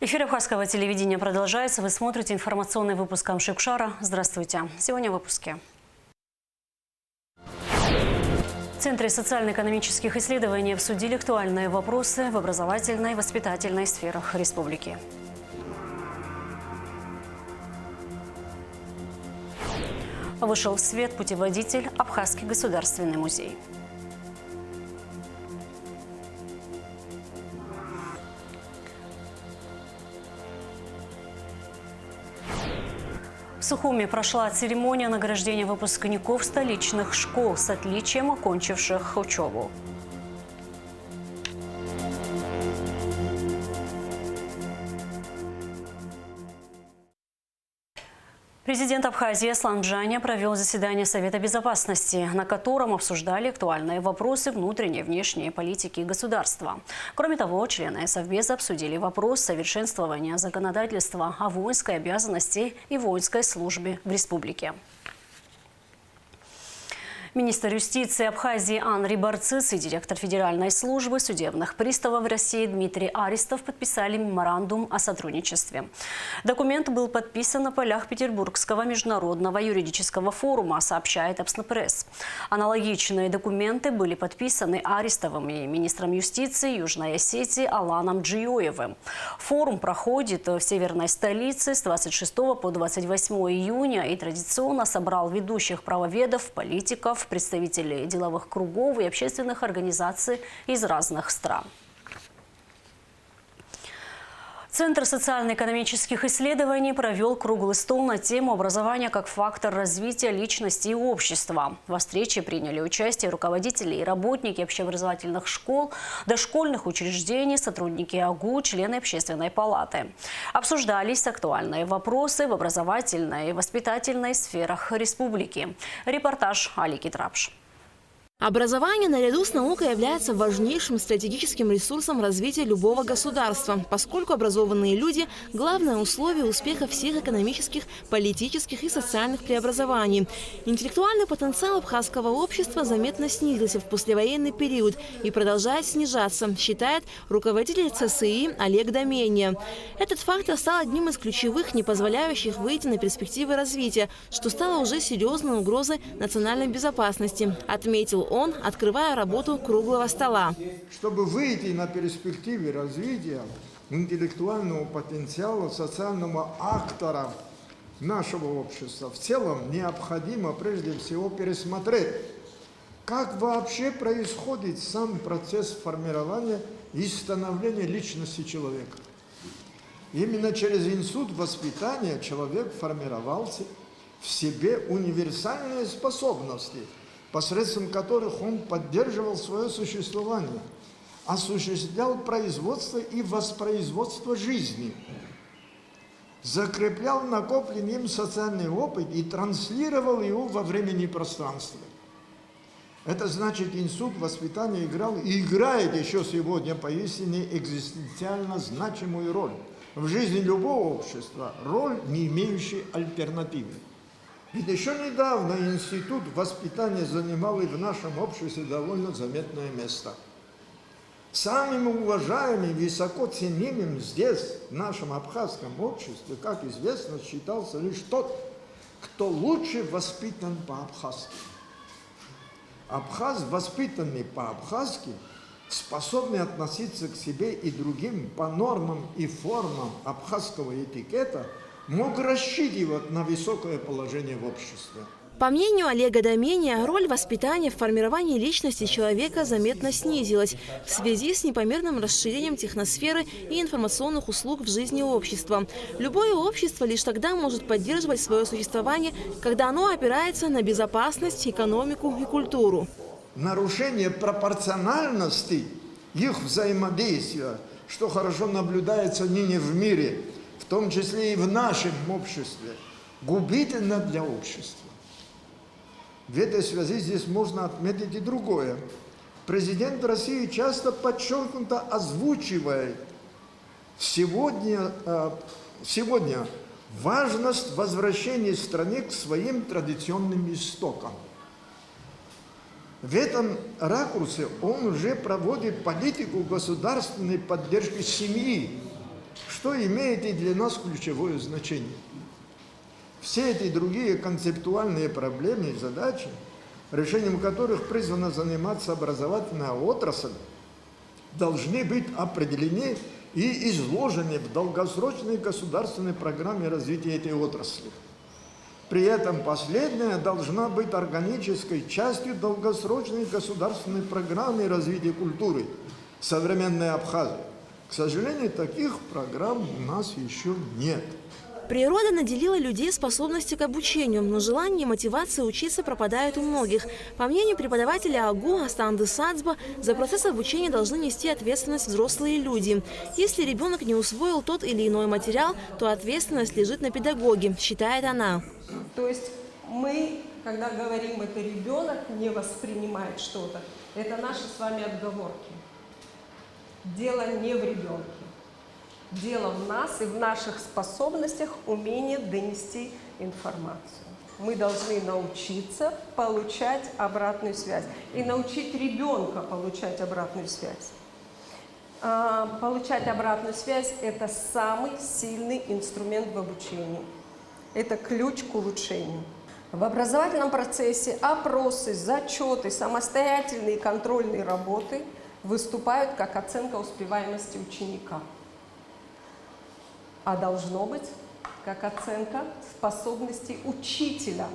Эфир Абхазского телевидения продолжается. Вы смотрите информационный выпуск Амшикшара. Здравствуйте. Сегодня в выпуске. В Центре социально-экономических исследований обсудили актуальные вопросы в образовательной и воспитательной сферах республики. Вышел в свет путеводитель «Абхазский государственный музей». В Сухуми прошла церемония награждения выпускников столичных школ с отличием, окончивших учебу. Президент Абхазии Аслан Джаня провел заседание Совета безопасности, на котором обсуждали актуальные вопросы внутренней и внешней политики государства. Кроме того, члены Совбеза обсудили вопрос совершенствования законодательства о воинской обязанности и воинской службе в республике. Министр юстиции Абхазии Анри Барцис и директор Федеральной службы судебных приставов России Дмитрий Аристов подписали меморандум о сотрудничестве. Документ был подписан на полях Петербургского международного юридического форума, сообщает Апснопресс. Аналогичные документы были подписаны Аристовым и министром юстиции Южной Осетии Аланом Джиоевым. Форум проходит в северной столице с 26 по 28 июня и традиционно собрал ведущих правоведов, политиков, представителей деловых кругов и общественных организаций из разных стран. Центр социально-экономических исследований провел круглый стол на тему образования как фактор развития личности и общества. Во встрече приняли участие руководители и работники общеобразовательных школ, дошкольных учреждений, сотрудники АГУ, члены общественной палаты. Обсуждались актуальные вопросы в образовательной и воспитательной сферах республики. Репортаж Алики Трапш. Образование наряду с наукой является важнейшим стратегическим ресурсом развития любого государства, поскольку образованные люди – главное условие успеха всех экономических, политических и социальных преобразований. Интеллектуальный потенциал абхазского общества заметно снизился в послевоенный период и продолжает снижаться, считает руководитель ЦСИ Олег Доменья. Этот фактор стал одним из ключевых, не позволяющих выйти на перспективы развития, что стало уже серьезной угрозой национальной безопасности, отметил он, открывая работу круглого стола. Чтобы выйти на перспективы развития интеллектуального потенциала, социального актора нашего общества, в целом необходимо прежде всего пересмотреть, как вообще происходит сам процесс формирования и становления личности человека. Именно через институт воспитания человек формировался в себе универсальные способности, посредством которых он поддерживал свое существование, осуществлял производство и воспроизводство жизни, закреплял накопленный им социальный опыт и транслировал его во времени и пространстве. Это значит, институт воспитания играл и играет еще сегодня поистине экзистенциально значимую роль в жизни любого общества, роль, не имеющая альтернативы. Ведь еще недавно институт воспитания занимал и в нашем обществе довольно заметное место. Самым уважаемым, высоко ценимым здесь, в нашем абхазском обществе, как известно, считался лишь тот, кто лучше воспитан по-абхазски. Абхаз, воспитанный по-абхазски, способный относиться к себе и другим по нормам и формам абхазского этикета, мог рассчитывать на высокое положение в обществе. По мнению Олега Доменья, роль воспитания в формировании личности человека заметно снизилась в связи с непомерным расширением техносферы и информационных услуг в жизни общества. Любое общество лишь тогда может поддерживать свое существование, когда оно опирается на безопасность, экономику и культуру. Нарушение пропорциональности их взаимодействия, что хорошо наблюдается ныне в мире, в том числе и в нашем обществе, губительно для общества. В этой связи здесь можно отметить и другое. Президент России часто подчеркнуто озвучивает сегодня важность возвращения страны к своим традиционным истокам. В этом ракурсе он уже проводит политику государственной поддержки семьи, что имеет и для нас ключевое значение. Все эти другие концептуальные проблемы и задачи, решением которых призвана заниматься образовательная отрасль, должны быть определены и изложены в долгосрочной государственной программе развития этой отрасли. При этом последняя должна быть органической частью долгосрочной государственной программы развития культуры современной Абхазии. К сожалению, таких программ у нас еще нет. Природа наделила людей способностью к обучению, но желание и мотивация учиться пропадает у многих. По мнению преподавателя АГУ Астанды Сацба, за процесс обучения должны нести ответственность взрослые люди. Если ребенок не усвоил тот или иной материал, то ответственность лежит на педагоге, считает она. То есть мы, когда говорим, это ребенок не воспринимает что-то, это наши с вами отговорки. Дело не в ребенке. Дело в нас и в наших способностях, умении донести информацию. Мы должны научиться получать обратную связь и научить ребенка получать обратную связь. Получать обратную связь – это самый сильный инструмент в обучении. Это ключ к улучшению. В образовательном процессе опросы, зачеты, самостоятельные контрольные работы выступают как оценка успеваемости ученика. А должно быть как оценка способностей учителя,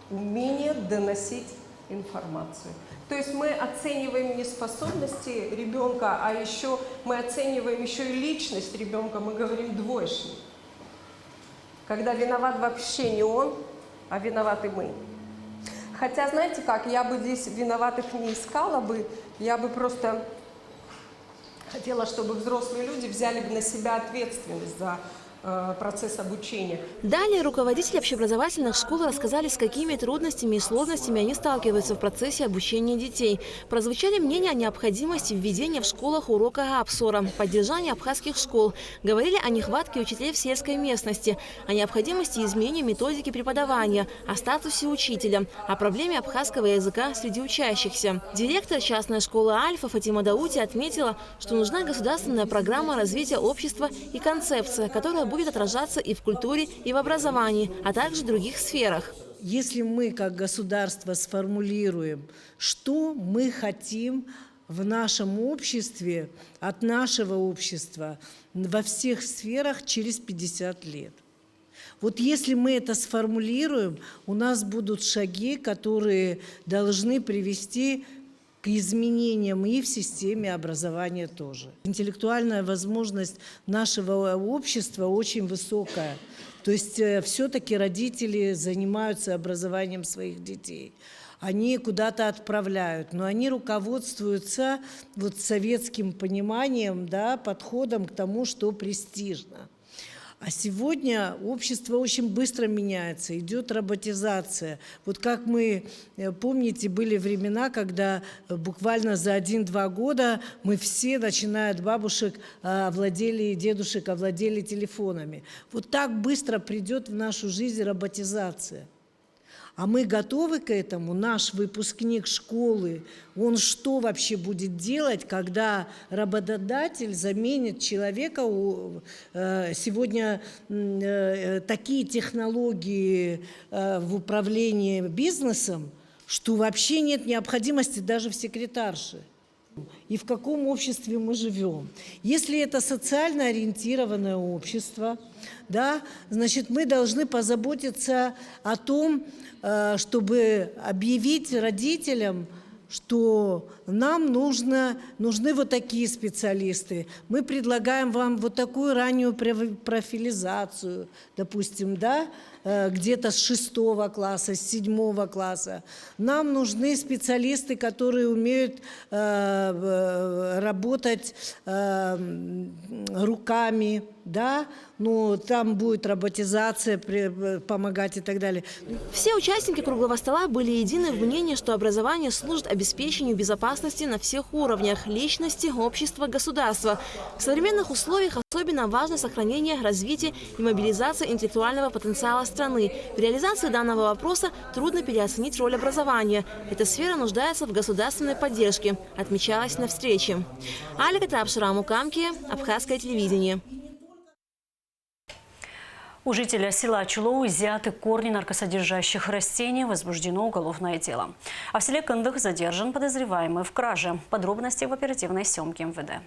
умение доносить информацию. То есть мы оцениваем не способности ребенка, а еще мы оцениваем еще и личность ребенка, мы говорим двоечник. Когда виноват вообще не он, а виноваты мы. Хотя, знаете как, я бы здесь виноватых не искала бы, я бы просто хотела, чтобы взрослые люди взяли бы на себя ответственность за процесс обучения. Далее руководители общеобразовательных школ рассказали, с какими трудностями и сложностями они сталкиваются в процессе обучения детей. Прозвучали мнения о необходимости введения в школах урока Апсора, поддержания абхазских школ. Говорили о нехватке учителей в сельской местности, о необходимости изменения методики преподавания, о статусе учителя, о проблеме абхазского языка среди учащихся. Директор частной школы «Альфа» Фатима Даути отметила, что нужна государственная программа развития общества и концепция, которая будет отражаться и в культуре, и в образовании, а также в других сферах. Если мы как государство сформулируем, что мы хотим в нашем обществе, от нашего общества, во всех сферах через 50 лет. Вот если мы это сформулируем, у нас будут шаги, которые должны привести к изменениям и в системе образования тоже. Интеллектуальная возможность нашего общества очень высокая. То есть все-таки родители занимаются образованием своих детей. Они куда-то отправляют, но они руководствуются вот советским пониманием, да, подходом к тому, что престижно. А сегодня общество очень быстро меняется, идет роботизация. Вот как мы, помните, были времена, когда буквально за 1-2 года мы все, начиная от бабушек, овладели, дедушек, овладели телефонами. Вот так быстро придет в нашу жизнь роботизация. А мы готовы к этому? Наш выпускник школы, он что вообще будет делать, когда работодатель заменит человека? Сегодня такие технологии в управлении бизнесом, что вообще нет необходимости даже в секретарше. И в каком обществе мы живем. Если это социально ориентированное общество, да, значит, мы должны позаботиться о том, чтобы объявить родителям, что нам нужны вот такие специалисты. Мы предлагаем вам вот такую раннюю профилизацию, допустим, да, где-то с 6 класса, с 7 класса. Нам нужны специалисты, которые умеют работать руками, да, ну, там будет роботизация помогать и так далее. Все участники круглого стола были едины в мнении, что образование служит обеспечению безопасности на всех уровнях – личности, общества, государства. В современных условиях особенно важно сохранение, развитие и мобилизация интеллектуального потенциала страны. В реализации данного вопроса трудно переоценить роль образования. Эта сфера нуждается в государственной поддержке, отмечалось на встрече. Алика Трапшира, Мукамки, Абхазское телевидение. У жителя села Чулоу изъяты корни наркосодержащих растений, возбуждено уголовное дело. А в селе Кындык задержан подозреваемый в краже. Подробности в оперативной съемке МВД.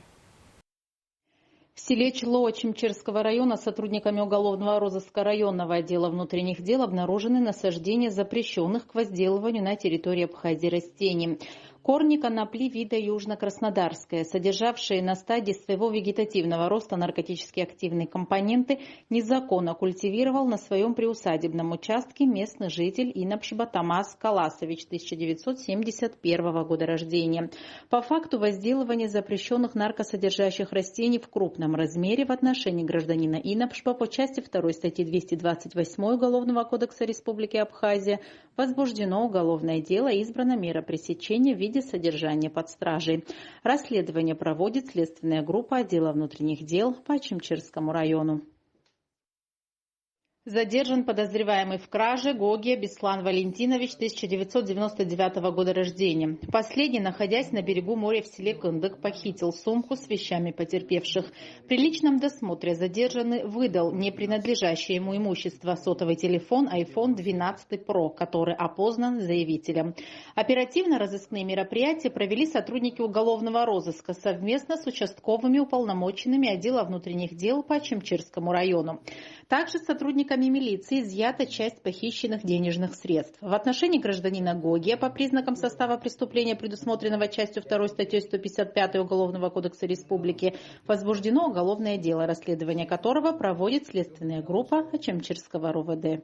В селе Чулоу Чимчерского района сотрудниками уголовного розыска районного отдела внутренних дел обнаружены насаждения запрещенных к возделыванию на территории Абхазии растений. Корни конопли вида южно-краснодарская, содержавшие на стадии своего вегетативного роста наркотически активные компоненты, незаконно культивировал на своем приусадебном участке местный житель Инапшбатамас Каласович, 1971 года рождения. По факту возделывания запрещенных наркосодержащих растений в крупном размере в отношении гражданина Инапшба по части 2 статьи 228 Уголовного кодекса Республики Абхазия возбуждено уголовное дело и избрана мера пресечения в виде содержания под стражей. Расследование проводит следственная группа отдела внутренних дел по Чимчерскому району. Задержан подозреваемый в краже Гогия Беслан Валентинович, 1999 года рождения. Последний, находясь на берегу моря в селе Кындык, похитил сумку с вещами потерпевших. При личном досмотре задержанный выдал не принадлежащее ему имущество сотовый телефон iPhone 12 Pro, который опознан заявителем. Оперативно-розыскные мероприятия провели сотрудники уголовного розыска совместно с участковыми уполномоченными отдела внутренних дел по Чимчерскому району. Также сотрудниками милиции изъята часть похищенных денежных средств. В отношении гражданина Гогия по признакам состава преступления, предусмотренного частью 2 статьей 155 Уголовного кодекса Республики, возбуждено уголовное дело, расследование которого проводит следственная группа Чимчерского РОВД.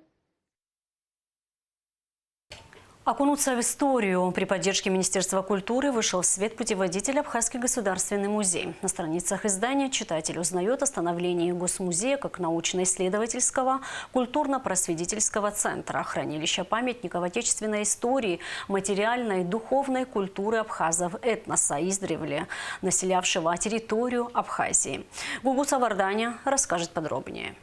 Окунуться в историю. При поддержке Министерства культуры вышел в свет путеводитель «Абхазский государственный музей». На страницах издания читатель узнает о становлении Госмузея как научно-исследовательского, культурно-просветительского центра, хранилища памятников отечественной истории, материальной и духовной культуры абхазов этноса издревле, населявшего территорию Абхазии. Гугу Саварданя расскажет подробнее.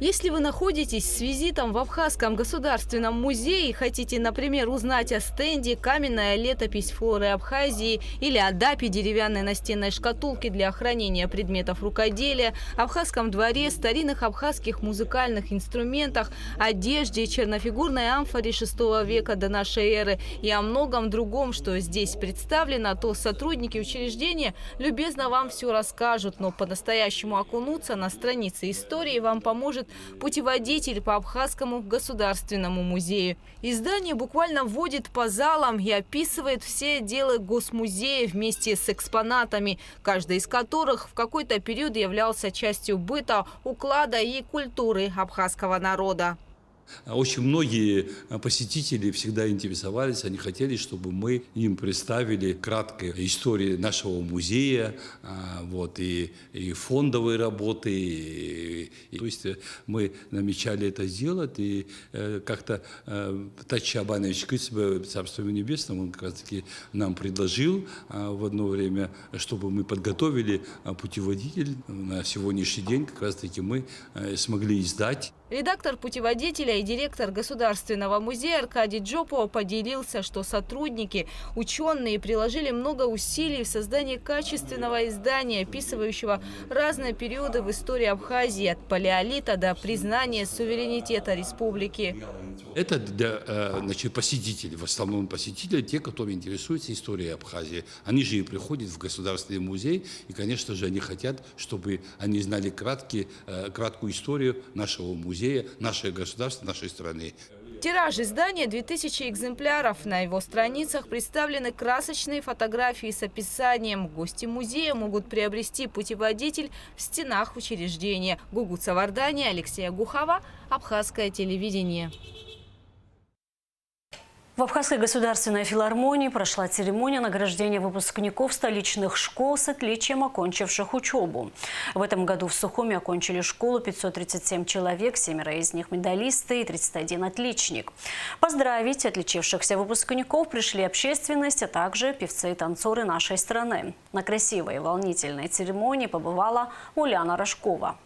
Если вы находитесь с визитом в Абхазском государственном музее и хотите, например, узнать о стенде «Каменная летопись флоры Абхазии» или о ДАПе деревянной настенной шкатулке для хранения предметов рукоделия, Абхазском дворе, старинных абхазских музыкальных инструментах, одежде, чернофигурной амфоре VI века до нашей эры и о многом другом, что здесь представлено, то сотрудники учреждения любезно вам все расскажут, но по-настоящему окунуться на страницы истории вам поможет путеводитель по Абхазскому государственному музею. Издание буквально вводит по залам и описывает все отделы Госмузея вместе с экспонатами, каждый из которых в какой-то период являлся частью быта, уклада и культуры абхазского народа. Очень многие посетители всегда интересовались, они хотели, чтобы мы им представили краткую историю нашего музея, вот, и фондовые работы. То есть мы намечали это сделать, и как-то Тач Шабанович Кыцба, Царство Небесное, он как раз-таки нам предложил в одно время, чтобы мы подготовили путеводитель. На сегодняшний день как раз-таки мы смогли издать. Редактор путеводителя и директор Государственного музея Аркадий Джопо поделился, что сотрудники, ученые приложили много усилий в создании качественного издания, описывающего разные периоды в истории Абхазии, от палеолита до признания суверенитета республики. Это для посетителей, в основном посетители, те, которые интересуются историей Абхазии. Они же и приходят в Государственный музей, и, конечно же, они хотят, чтобы они знали краткую историю нашего музея, нашего государства, нашей страны. Тираж издания 2000 экземпляров. На его страницах представлены красочные фотографии с описанием. Гости музея могут приобрести путеводитель в стенах учреждения. Гугу Савардани, Алексея Гухова, Абхазское телевидение. В Абхазской государственной филармонии прошла церемония награждения выпускников столичных школ с отличием, окончивших учебу. В этом году в Сухуми окончили школу 537 человек, 7 из них медалисты и 31 отличник. Поздравить отличившихся выпускников пришли общественность, а также певцы и танцоры нашей страны. На красивой и волнительной церемонии побывала Уляна Рожкова.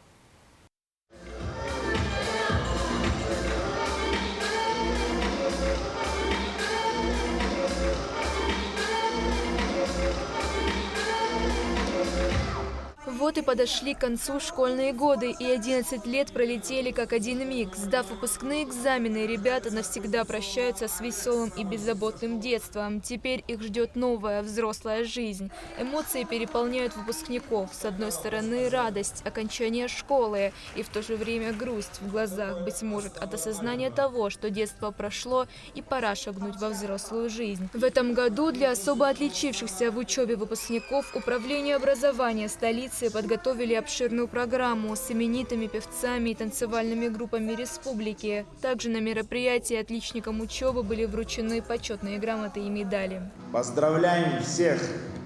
В Вот и подошли к концу школьные годы, и 11 лет пролетели как один миг. Сдав выпускные экзамены, ребята навсегда прощаются с веселым и беззаботным детством. Теперь их ждет новая взрослая жизнь. Эмоции переполняют выпускников. С одной стороны, радость, окончание школы, и в то же время грусть в глазах, быть может, от осознания того, что детство прошло и пора шагнуть во взрослую жизнь. В этом году для особо отличившихся в учебе выпускников Управление образования столицы подготовили обширную программу с именитыми певцами и танцевальными группами республики. Также на мероприятии отличникам учебы были вручены почетные грамоты и медали. Поздравляем всех,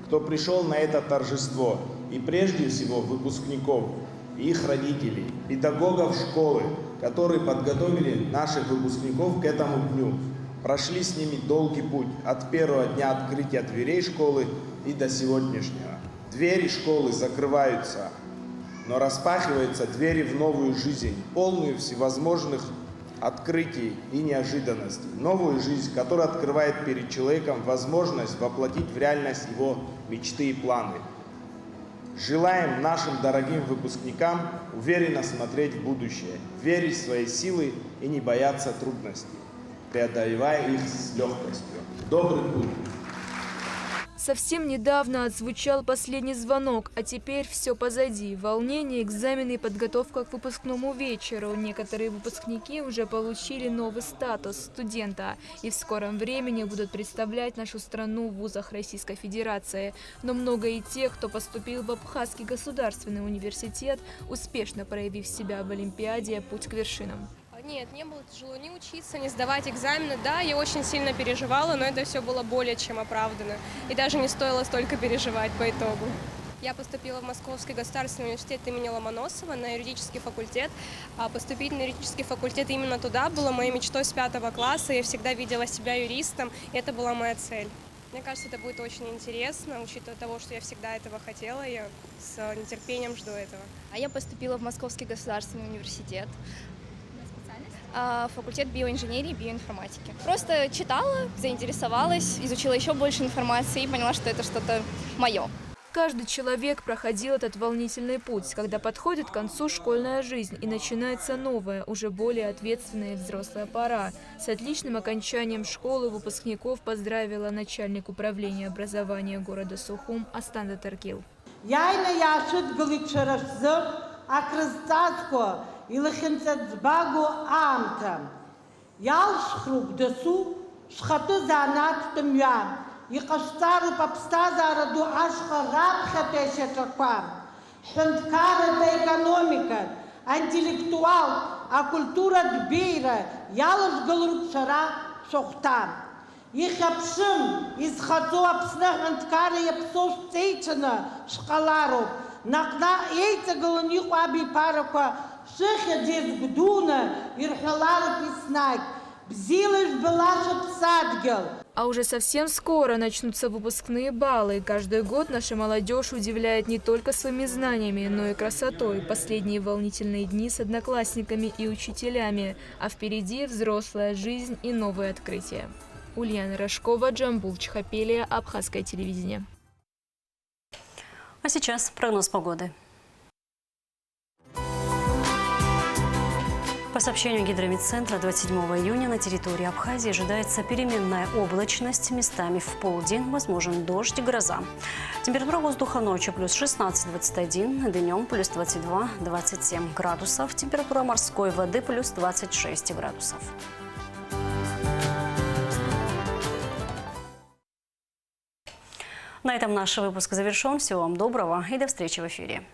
кто пришел на это торжество, и прежде всего выпускников, их родителей, педагогов школы, которые подготовили наших выпускников к этому дню. Прошли с ними долгий путь от первого дня открытия дверей школы и до сегодняшнего. Двери школы закрываются, но распахиваются двери в новую жизнь, полную всевозможных открытий и неожиданностей. Новую жизнь, которая открывает перед человеком возможность воплотить в реальность его мечты и планы. Желаем нашим дорогим выпускникам уверенно смотреть в будущее, верить в свои силы и не бояться трудностей, преодолевая их с легкостью. Добрый путь! Совсем недавно отзвучал последний звонок, а теперь все позади. Волнение, экзамены и подготовка к выпускному вечеру. Некоторые выпускники уже получили новый статус студента и в скором времени будут представлять нашу страну в вузах Российской Федерации. Но много и тех, кто поступил в Абхазский государственный университет, успешно проявив себя в Олимпиаде «Путь к вершинам». Нет, не было тяжело ни учиться, ни сдавать экзамены. Да, я очень сильно переживала, но это все было более чем оправдано. И даже не стоило столько переживать по итогу. Я поступила в Московский государственный университет имени Ломоносова на юридический факультет. А поступить на юридический факультет именно туда было моей мечтой с 5 класса. Я всегда видела себя юристом, и это была моя цель. Мне кажется, это будет очень интересно, учитывая того, что я всегда этого хотела, я с нетерпением жду этого. А я поступила в Московский государственный университет. Факультет биоинженерии и биоинформатики. Просто читала, заинтересовалась, изучила еще больше информации и поняла, что это что-то мое. Каждый человек проходил этот волнительный путь, когда подходит к концу школьная жизнь и начинается новая, уже более ответственная и взрослая пора. С отличным окончанием школы выпускников поздравила начальник управления образования города Сухум Астанда Таркил. Илахьынҵаӡбаго аамҭа. Иалшхроуп дасу шхатәы заанаҭтә мҩа. Иҟашәҵароуп аԥсҭазаара ду ашҟа раԥхьатәи ашьаҿақәа. Ҳҳәынҭқарратә аекономикатә, аинтеллектуалтә, акультуратә беиара иалажәгалароуп шәара шәахәҭа. Ихьаԥшым, изхаҵо Аԥсны аҳәынҭқарра иаԥсоу шәҵеицәаны шәҟалароуп. Наҟ-наҟ еиҵагыланы иҟоу абиԥарақәа шыхьӡ иазгәдуны ирҳәалароуп еснагь. Бзиала ижәбала шәыԥсадгьыл. А уже совсем скоро начнутся выпускные баллы. Каждый год наша молодежь удивляет не только своими знаниями, но и красотой. Последние волнительные дни с одноклассниками и учителями. А впереди взрослая жизнь и новые открытия. Ульяна Рожкова, Джамбул Чхапелия, Абхазское телевидение. А сейчас прогноз погоды. По сообщению Гидромедцентра, 27 июня на территории Абхазии ожидается переменная облачность, местами в полдень возможен дождь и гроза. Температура воздуха ночью плюс 16-21, днем плюс 22-27 градусов, температура морской воды плюс 26 градусов. На этом наш выпуск завершен. Всего вам доброго и до встречи в эфире.